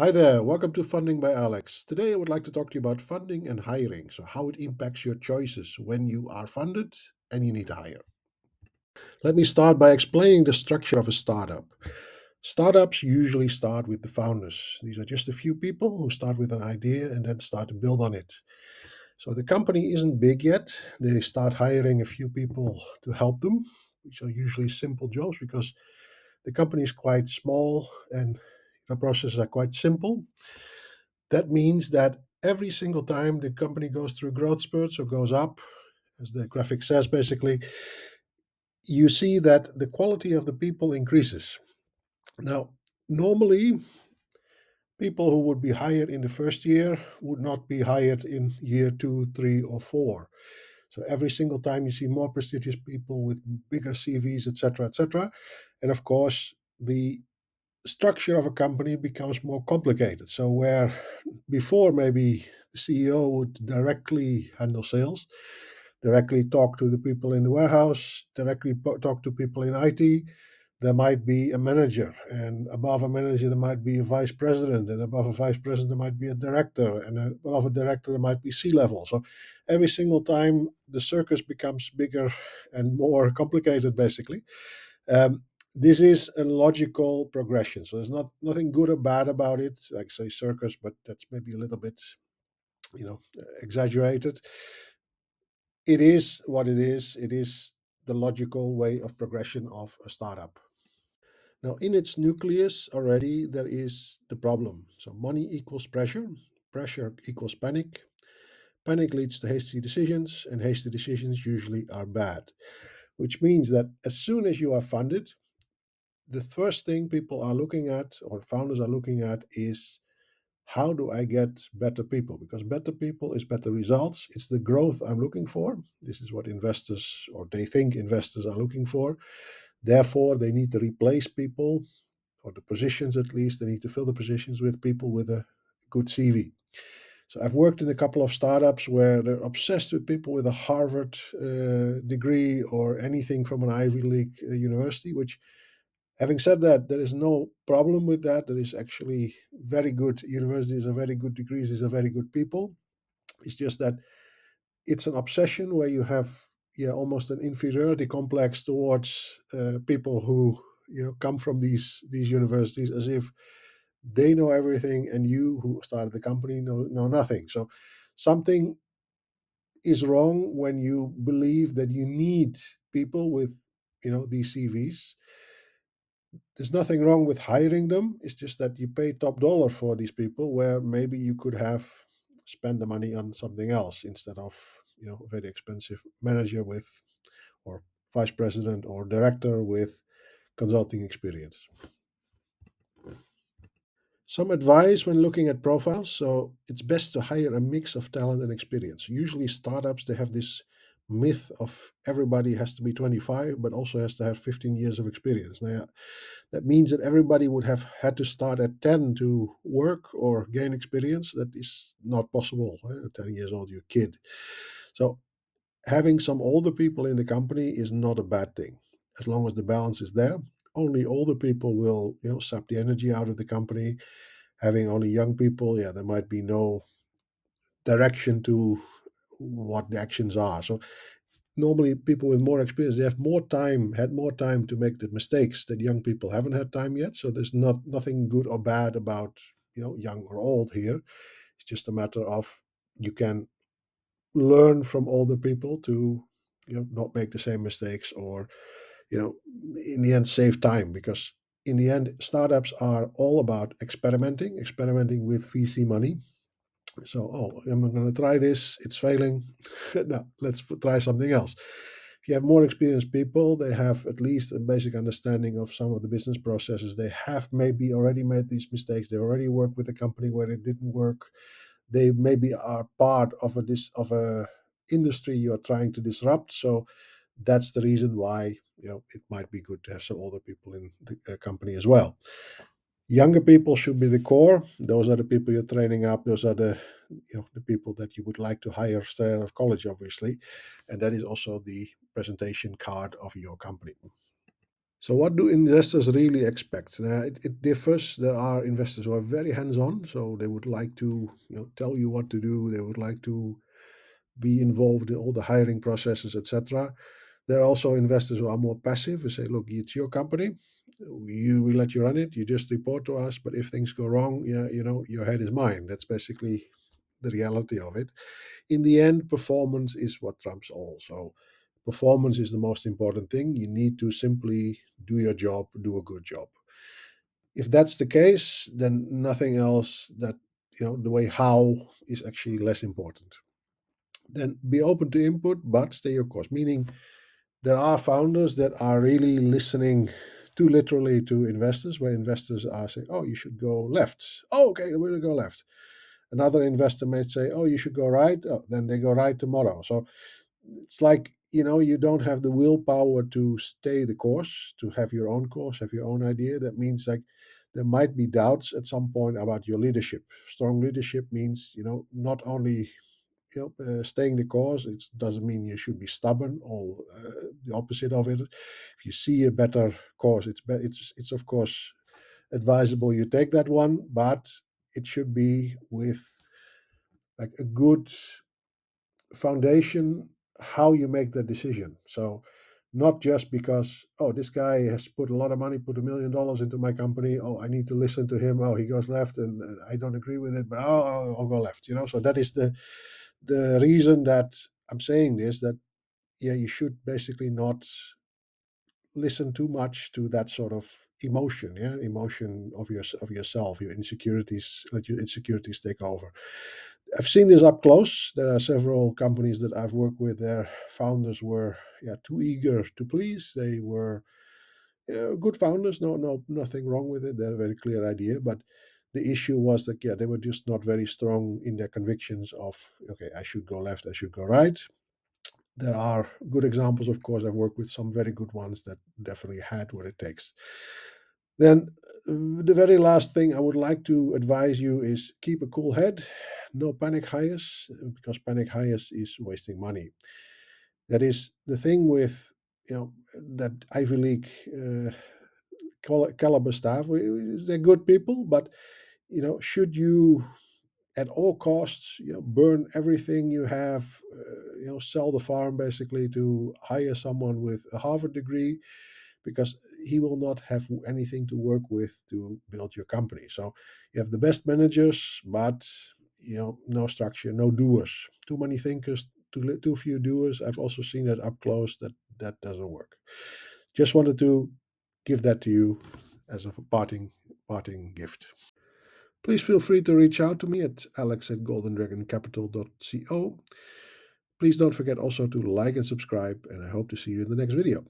Hi there, welcome to Funding by Alex. Today I would like to talk to you about funding and hiring. So, how it impacts your choices when you are funded and you need to hire. Let me start by explaining the structure of a startup. Startups usually start with the founders. These are just a few people who start with an idea and then start to build on it. So, the company isn't big yet. They start hiring a few people to help them, which are usually simple jobs because the company is quite small and the processes are quite simple. That means that every single time the company goes through growth spurts or goes up, as the graphic says, basically, you see that the quality of the people increases. Now, normally, people who would be hired in the first year would not be hired in year two, three, or four. So every single time you see more prestigious people with bigger CVs, etc., etc., and of course the structure of a company becomes more complicated. So where before maybe the CEO would directly handle sales, directly talk to the people in the warehouse, directly talk to people in IT, there might be a manager, and above a manager there might be a vice president, and above a vice president there might be a director, and above a director there might be C-level. So every single time the circus becomes bigger and more complicated, basically. um, this is a logical progression. So there's nothing good or bad about it. Like say circus, but that's maybe a little bit, exaggerated. It is what it is. It is the logical way of progression of a startup. Now, in its nucleus already, there is the problem. So money equals pressure. Pressure equals panic. Panic leads to hasty decisions, and hasty decisions usually are bad. Which means that as soon as you are funded, the first thing people are looking at or founders are looking at is how do I get better people? Because better people is better results. It's the growth I'm looking for. This is what investors or they think investors are looking for. Therefore, they need to replace people or the positions at least. They need to fill the positions with people with a good CV. So I've worked in a couple of startups where they're obsessed with people with a Harvard degree or anything from an Ivy League university, which having said that, there is no problem with that. There is actually very good universities are very good degrees, these are very good people. It's just that it's an obsession where you have almost an inferiority complex towards people who come from these universities as if they know everything and you who started the company know nothing. So something is wrong when you believe that you need people with these CVs. There's nothing wrong with hiring them. It's just that you pay top dollar for these people where maybe you could have spent the money on something else instead of a very expensive manager with or vice president or director with consulting experience. Some advice when looking at profiles. So it's best to hire a mix of talent and experience. Usually startups they have this myth of everybody has to be 25 but also has to have 15 years of experience. Now, that means that everybody would have had to start at 10 to work or gain experience. That is not possible. At 10 years old, you're a kid. So having some older people in the company is not a bad thing. As long as the balance is there, only older people will sap the energy out of the company. Having only young people, yeah, there might be no direction to what the actions are. So normally people with more experience they have more time had more time to make the mistakes that young people haven't had time yet. So there's nothing good or bad about young or old here. It's just a matter of you can learn from older people to not make the same mistakes or you know in the end save time, because in the end startups are all about experimenting with VC money. So, oh, I'm going to try this. It's failing. No, let's try something else. If you have more experienced people, they have at least a basic understanding of some of the business processes. They have maybe already made these mistakes. They already worked with a company where it didn't work. They maybe are part of a industry you are trying to disrupt. So that's the reason why it might be good to have some older people in the company as well. Younger people should be the core. Those are the people you're training up. Those are the people that you would like to hire straight out of college, obviously, and that is also the presentation card of your company. So, what do investors really expect? It differs. There are investors who are very hands-on, so they would like to, tell you what to do. They would like to be involved in all the hiring processes, etc. There are also investors who are more passive. Who say, "Look, it's your company. We let you run it. You just report to us. But if things go wrong, yeah, your head is mine." That's basically the reality of it. In the end, performance is what trumps all. So, performance is the most important thing. You need to simply do your job, do a good job. If that's the case, then nothing else that, the way how is actually less important. Then be open to input, but stay your course. Meaning, there are founders that are really listening too literally to investors, where investors are saying, "Oh, you should go left." "Oh, okay, we're going to go left." Another investor may say, "Oh, you should go right." Oh, then they go right tomorrow. So it's like, you don't have the willpower to stay the course, to have your own course, have your own idea. That means, like, there might be doubts at some point about your leadership. Strong leadership means, not only staying the course. It doesn't mean you should be stubborn, or the opposite of it. If you see a better course, it's of course advisable you take that one, but it should be with, like, a good foundation how you make that decision. So not just because, oh, this guy has put a lot of money, put $1 million into my company, oh, I need to listen to him, oh, he goes left and I don't agree with it, but I'll go left. So that is the reason that I'm saying this, that yeah, you should basically not listen too much to that sort of emotion, yeah, emotion of yourself, your insecurities, let your insecurities take over. I've seen this up close. There are several companies that I've worked with. Their founders were, yeah, too eager to please. They were, good founders. No, nothing wrong with it. They had a very clear idea, but the issue was that, yeah, they were just not very strong in their convictions of, okay, I should go left, I should go right. There are good examples, of course. I've worked with some very good ones that definitely had what it takes. Then, the very last thing I would like to advise you is keep a cool head. No panic hires, because panic hires is wasting money. That is the thing with, that Ivy League caliber staff. They're good people, but should you at all costs, burn everything you have, sell the farm basically to hire someone with a Harvard degree, because he will not have anything to work with to build your company. So you have the best managers, but no structure, no doers. Too many thinkers, too few doers. I've also seen that up close. That doesn't work. Just wanted to give that to you as a parting gift. Please feel free to reach out to me at alex@goldendragoncapital.co. Please don't forget also to like and subscribe, and I hope to see you in the next video.